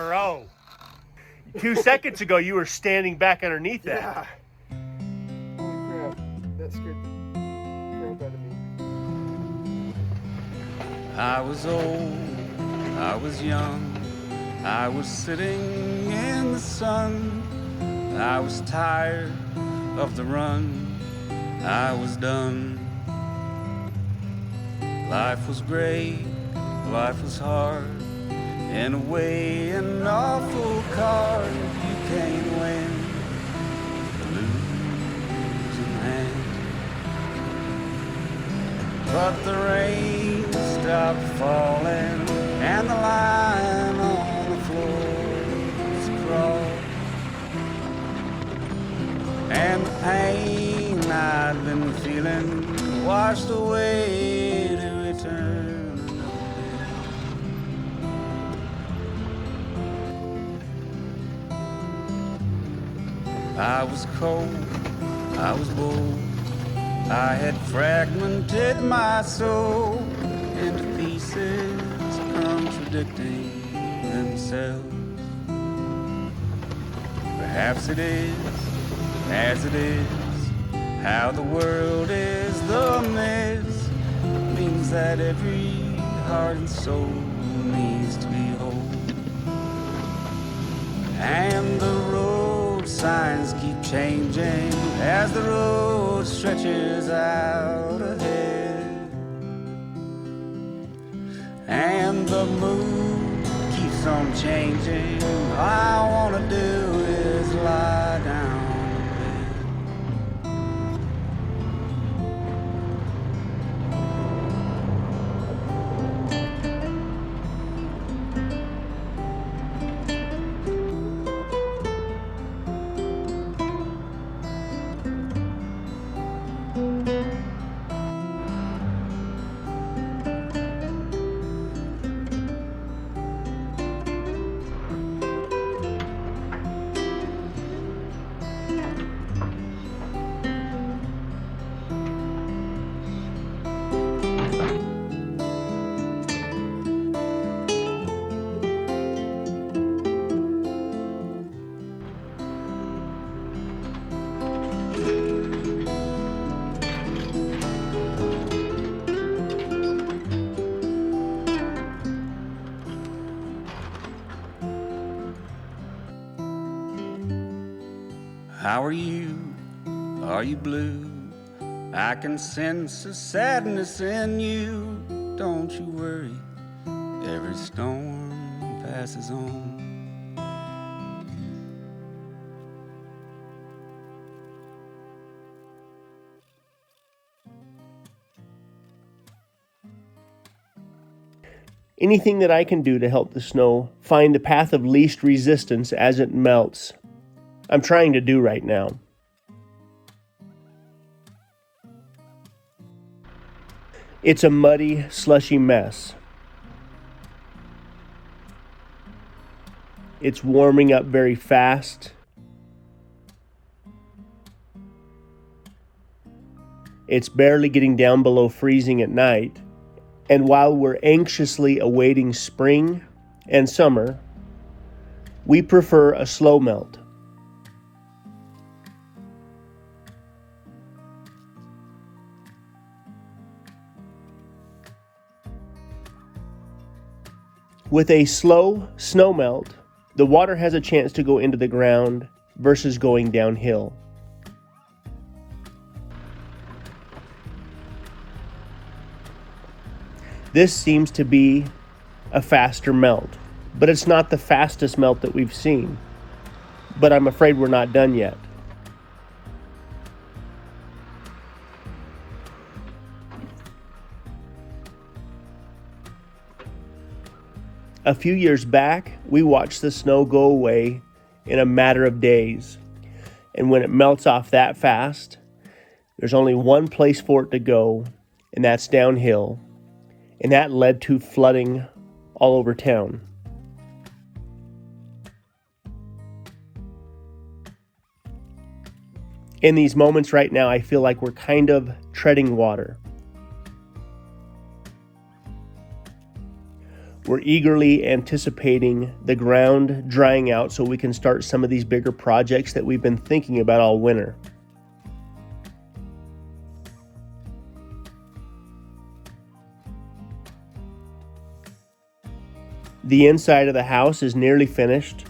Bro, 2 seconds ago you were standing back underneath that. Yeah. Holy crap. That scared the crap out of me. I was old, I was young, I was sitting in the sun. I was tired of the run, I was done. Life was great, life was hard, in a way an awful card. You can't win the losing hand. But the rain stopped falling and the line on the floor was crossed, and the pain I'd been feeling washed away to return. I was cold, I was bold, I had fragmented my soul into pieces contradicting themselves. Perhaps it is, as it is, how the world is the mess, means that every heart and soul needs to be whole. And the road signs keep changing as the road stretches out ahead, and the mood keeps on changing. All I wanna do is lie down. How are you? Are you blue? I can sense a sadness in you. Don't you worry, every storm passes on. Anything that I can do to help the snow find the path of least resistance as it melts, I'm trying to do right now. It's a muddy, slushy mess. It's warming up very fast. It's barely getting down below freezing at night. And while we're anxiously awaiting spring and summer, we prefer a slow melt. With a slow snow melt, the water has a chance to go into the ground versus going downhill. This seems to be a faster melt, but it's not the fastest melt that we've seen. But I'm afraid we're not done yet. A few years back, we watched the snow go away in a matter of days. And when it melts off that fast, there's only one place for it to go, and that's downhill. And that led to flooding all over town. In these moments right now, I feel like we're kind of treading water. We're eagerly anticipating the ground drying out so we can start some of these bigger projects that we've been thinking about all winter. The inside of the house is nearly finished.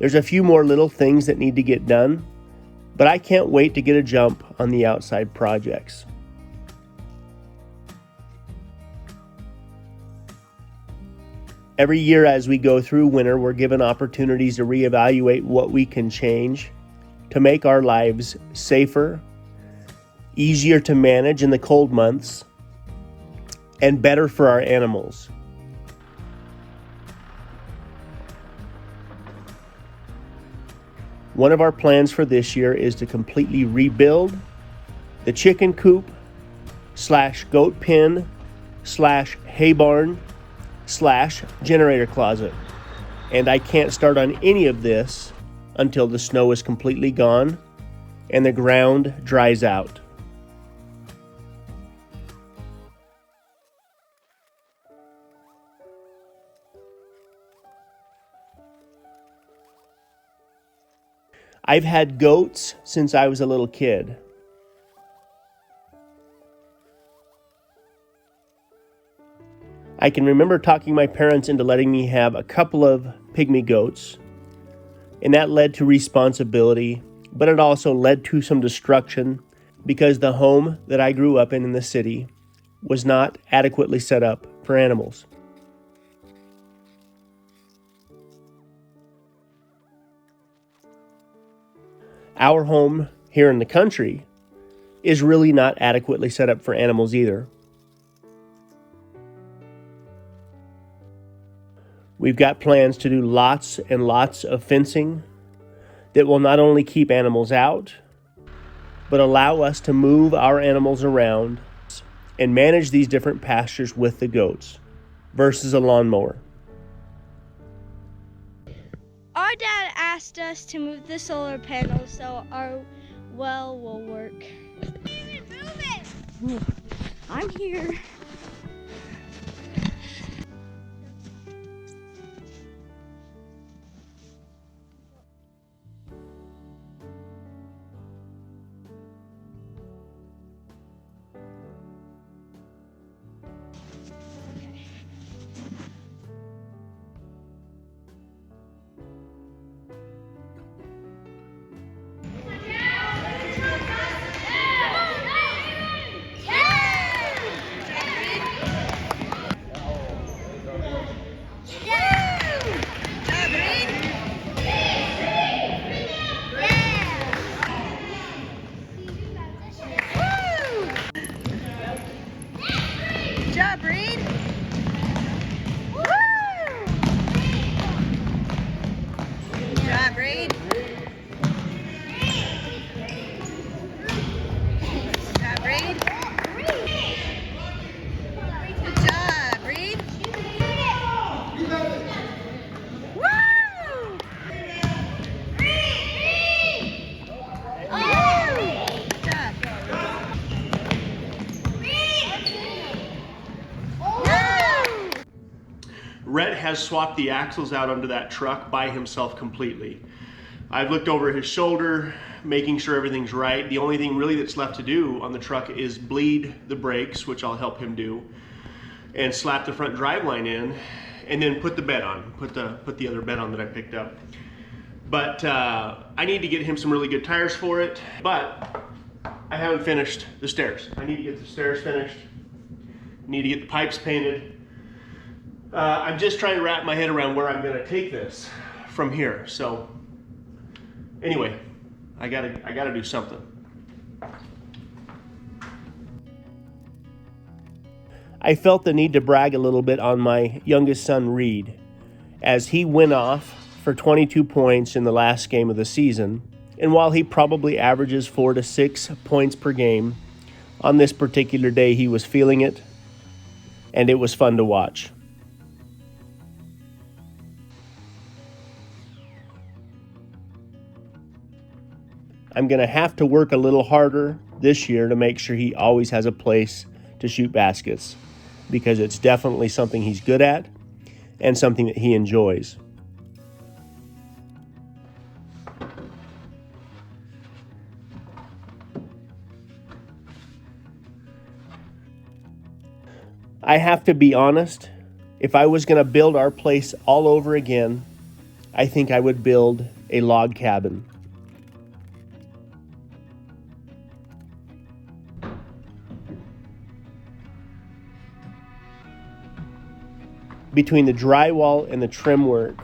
There's a few more little things that need to get done, but I can't wait to get a jump on the outside projects. Every year as we go through winter, we're given opportunities to reevaluate what we can change to make our lives safer, easier to manage in the cold months, and better for our animals. One of our plans for this year is to completely rebuild the chicken coop / goat pen / hay barn / generator closet. And I can't start on any of this until the snow is completely gone and the ground dries out. I've had goats since I was a little kid. I can remember talking my parents into letting me have a couple of pygmy goats, and that led to responsibility, but it also led to some destruction because the home that I grew up in the city was not adequately set up for animals. Our home here in the country is really not adequately set up for animals either. We've got plans to do lots and lots of fencing that will not only keep animals out, but allow us to move our animals around and manage these different pastures with the goats versus a lawnmower. Our dad asked us to move the solar panels so our well will work. Move it! I'm here. Rhett has swapped the axles out under that truck by himself completely. I've looked over his shoulder, making sure everything's right. The only thing really that's left to do on the truck is bleed the brakes, which I'll help him do, and slap the front driveline in, and then put the bed on, put the other bed on that I picked up. But I need to get him some really good tires for it, but I haven't finished the stairs. I need to get the stairs finished, need to get the pipes painted. I'm just trying to wrap my head around where I'm gonna take this from here. So anyway, I gotta do something. I felt the need to brag a little bit on my youngest son, Reed, as he went off for 22 points in the last game of the season. And while he probably averages 4 to 6 points per game, on this particular day he was feeling it, and it was fun to watch. I'm going to have to work a little harder this year to make sure he always has a place to shoot baskets, because it's definitely something he's good at, and something that he enjoys. I have to be honest, if I was going to build our place all over again, I think I would build a log cabin. Between the drywall and the trim work,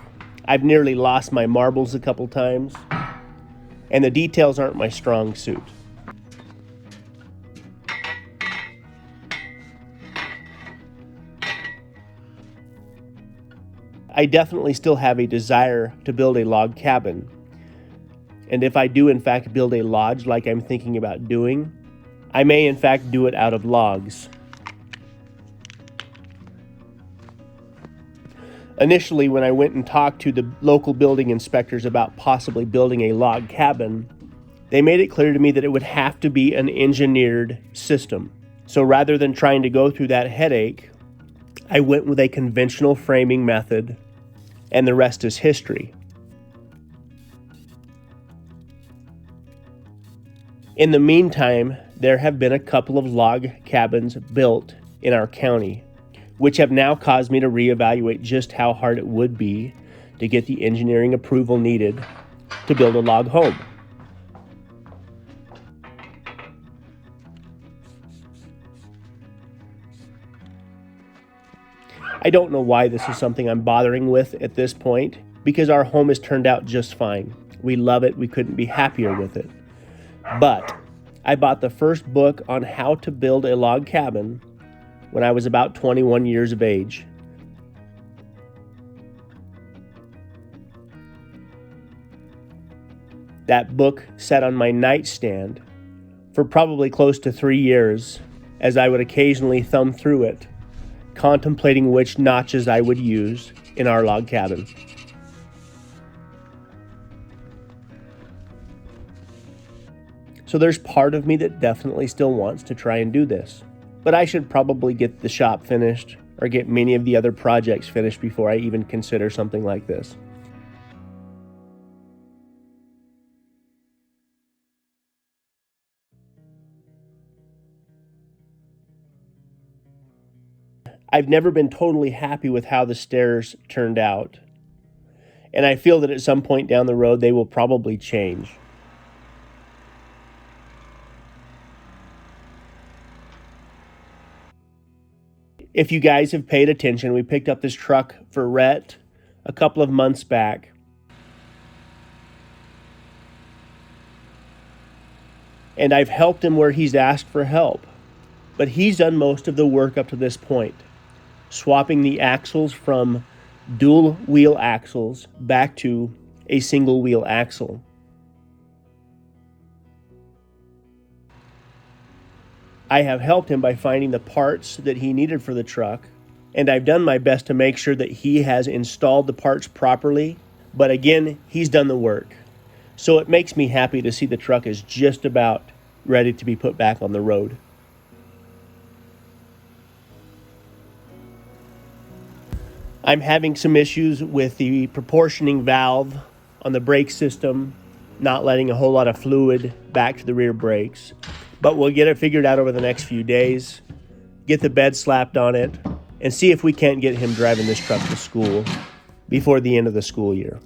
I've nearly lost my marbles a couple times, and the details aren't my strong suit. I definitely still have a desire to build a log cabin, and if I do in fact build a lodge like I'm thinking about doing, I may in fact do it out of logs. Initially, when I went and talked to the local building inspectors about possibly building a log cabin, they made it clear to me that it would have to be an engineered system. So rather than trying to go through that headache, I went with a conventional framing method, and the rest is history. In the meantime, there have been a couple of log cabins built in our county, which have now caused me to reevaluate just how hard it would be to get the engineering approval needed to build a log home. I don't know why this is something I'm bothering with at this point, because our home has turned out just fine. We love it. We couldn't be happier with it. But I bought the first book on how to build a log cabin when I was about 21 years of age. That book sat on my nightstand for probably close to 3 years, as I would occasionally thumb through it, contemplating which notches I would use in our log cabin. So there's part of me that definitely still wants to try and do this. But I should probably get the shop finished or get many of the other projects finished before I even consider something like this. I've never been totally happy with how the stairs turned out, and I feel that at some point down the road they will probably change. If you guys have paid attention, we picked up this truck for Rhett a couple of months back. And I've helped him where he's asked for help. But he's done most of the work up to this point, swapping the axles from dual wheel axles back to a single wheel axle. I have helped him by finding the parts that he needed for the truck, and I've done my best to make sure that he has installed the parts properly, but again, he's done the work. So it makes me happy to see the truck is just about ready to be put back on the road. I'm having some issues with the proportioning valve on the brake system, not letting a whole lot of fluid back to the rear brakes. But we'll get it figured out over the next few days, get the bed slapped on it, and see if we can't get him driving this truck to school before the end of the school year.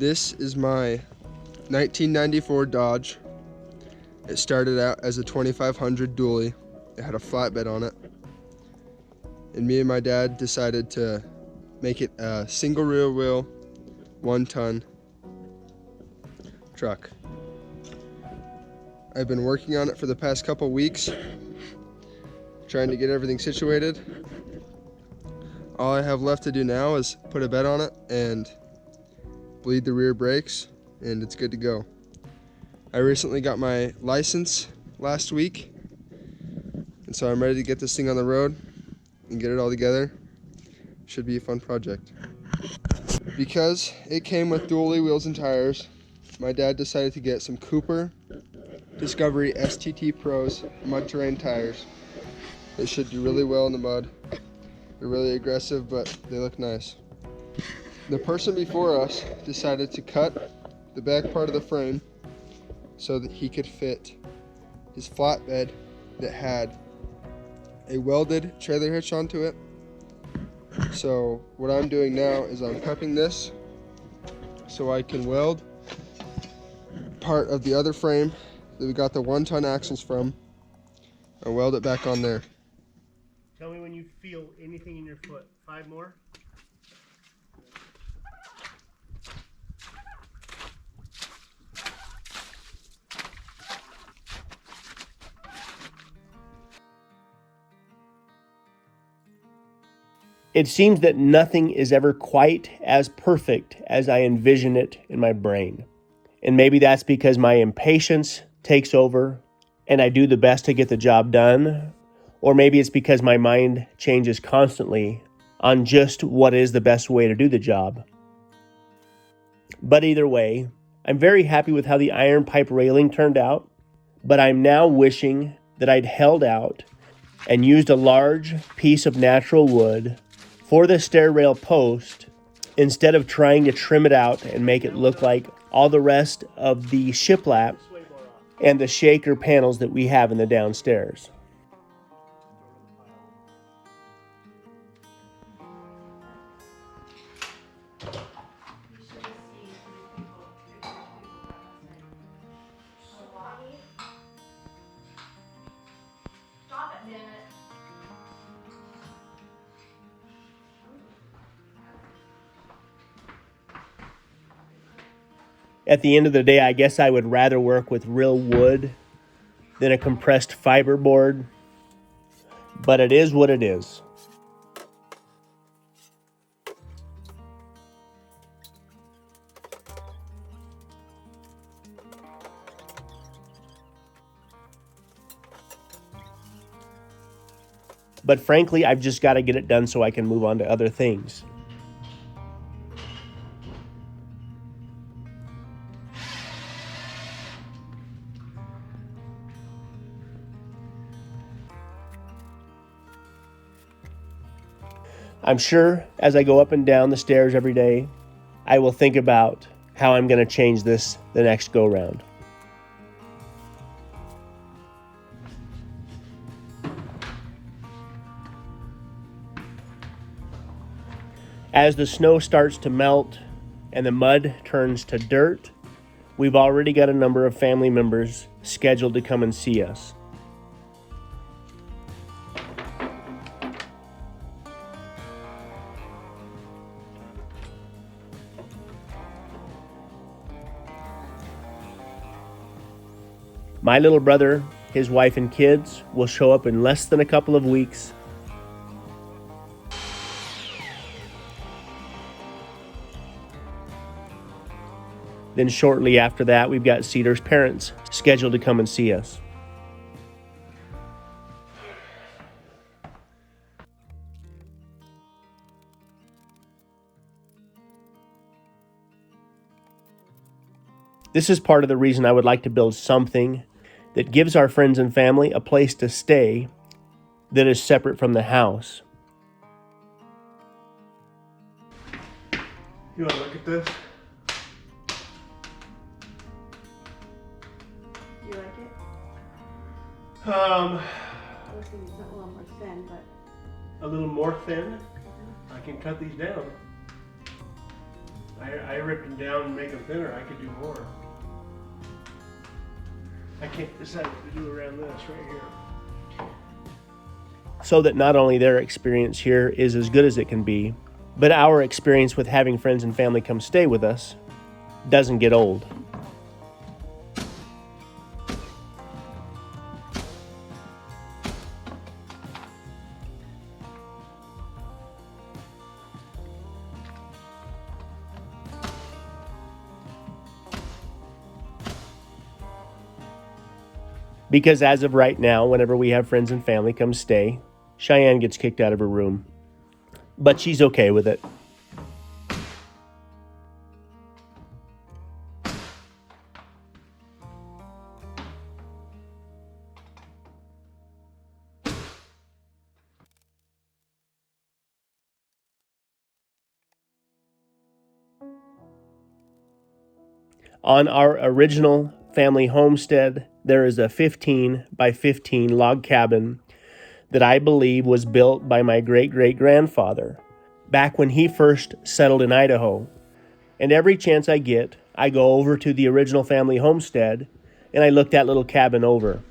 This is my 1994 Dodge. It started out as a 2500 dually. It had a flatbed on it. And me and my dad decided to make it a single rear wheel, 1-ton truck. I've been working on it for the past couple weeks, trying to get everything situated. All I have left to do now is put a bed on it and bleed the rear brakes, and it's good to go. I recently got my license last week, and so I'm ready to get this thing on the road and get it all together. Should be a fun project. Because it came with dually wheels and tires, my dad decided to get some Cooper Discovery STT Pros mud terrain tires. They should do really well in the mud. They're really aggressive, but they look nice. The person before us decided to cut the back part of the frame so that he could fit his flatbed that had a welded trailer hitch onto it. So what I'm doing now is I'm prepping this so I can weld part of the other frame that we got the 1-ton axles from and weld it back on there. Tell me when you feel anything in your foot. 5 more. It seems that nothing is ever quite as perfect as I envision it in my brain. And maybe that's because my impatience takes over and I do the best to get the job done. Or maybe it's because my mind changes constantly on just what is the best way to do the job. But either way, I'm very happy with how the iron pipe railing turned out, but I'm now wishing that I'd held out and used a large piece of natural wood for the stair rail post instead of trying to trim it out and make it look like all the rest of the shiplap and the shaker panels that we have in the downstairs. At the end of the day, I guess I would rather work with real wood than a compressed fiber board, but it is what it is. But frankly, I've just got to get it done so I can move on to other things. I'm sure as I go up and down the stairs every day, I will think about how I'm going to change this the next go round. As the snow starts to melt and the mud turns to dirt, we've already got a number of family members scheduled to come and see us. My little brother, his wife and kids will show up in less than a couple of weeks. Then shortly after that, we've got Cedar's parents scheduled to come and see us. This is part of the reason I would like to build something that gives our friends and family a place to stay that is separate from the house. You want to look at this? Do you like it? I This thing's a little more thin, but a little more thin. I can cut these down. I ripped them down and make them thinner. I could do more. I can't decide what to do around this right here. So that not only their experience here is as good as it can be, but our experience with having friends and family come stay with us doesn't get old. Because as of right now, whenever we have friends and family come stay, Cheyenne gets kicked out of her room. But she's okay with it. On our original family homestead, there is a 15 by 15 log cabin that I believe was built by my great-great-grandfather back when he first settled in Idaho. And every chance I get, I go over to the original family homestead and I look that little cabin over.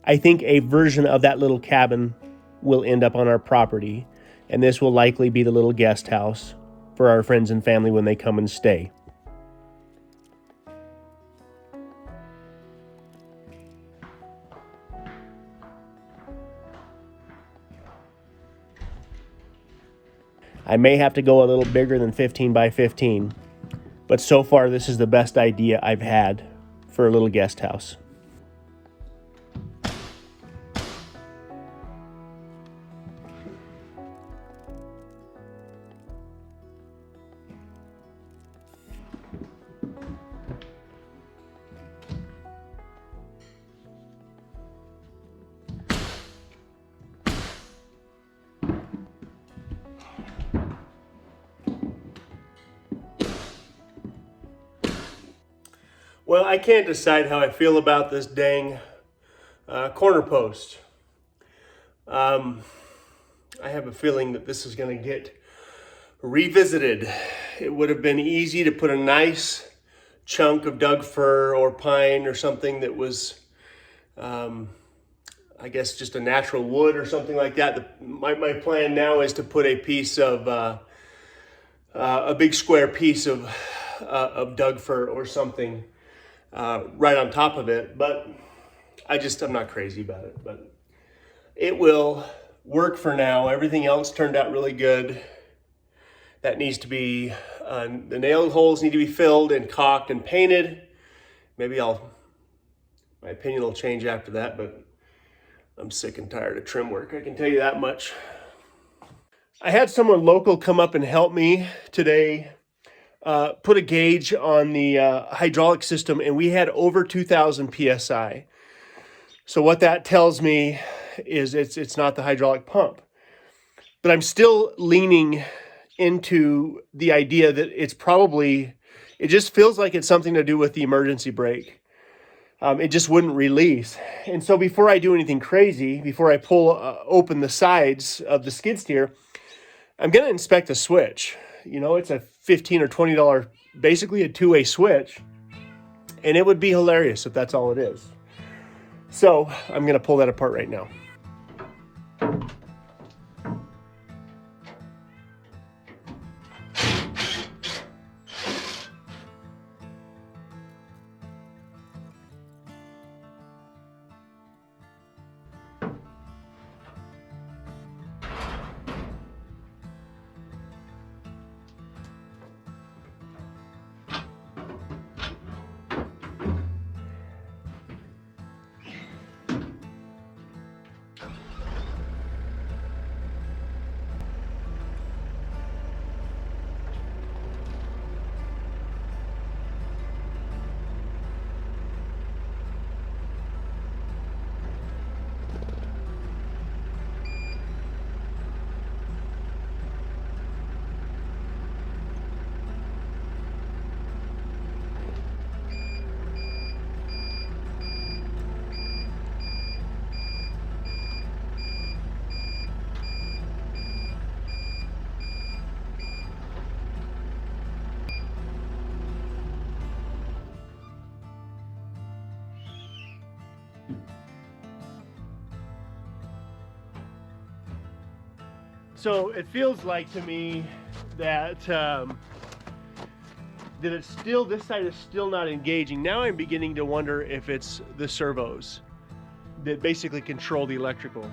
I think a version of that little cabin will end up on our property, and this will likely be the little guest house for our friends and family when they come and stay. I may have to go a little bigger than 15 by 15, but so far this is the best idea I've had for a little guest house. Well, I can't decide how I feel about this dang corner post. I have a feeling that this is going to get revisited. It would have been easy to put a nice chunk of Doug fir or pine or something that was, I guess, just a natural wood or something like that. My plan now is to put a piece of, a big square piece of Doug fir or something right on top of it, but I'm not crazy about it, but it will work for now. Everything else turned out really good. That needs to be, the nail holes need to be filled and caulked and painted. Maybe my opinion will change after that, but I'm sick and tired of trim work. I can tell you that much. I had someone local come up and help me today. Put a gauge on the hydraulic system, and we had over 2,000 PSI. So what that tells me is it's not the hydraulic pump. But I'm still leaning into the idea that it just feels like it's something to do with the emergency brake. It just wouldn't release. And so before I do anything crazy, before I pull open the sides of the skid steer, I'm going to inspect the switch. You know, it's a $15 or $20, basically a two-way switch. And it would be hilarious if that's all it is. So I'm going to pull that apart right now. So it feels like to me that that it's still, this side is still not engaging. Now I'm beginning to wonder if it's the servos that basically control the electrical.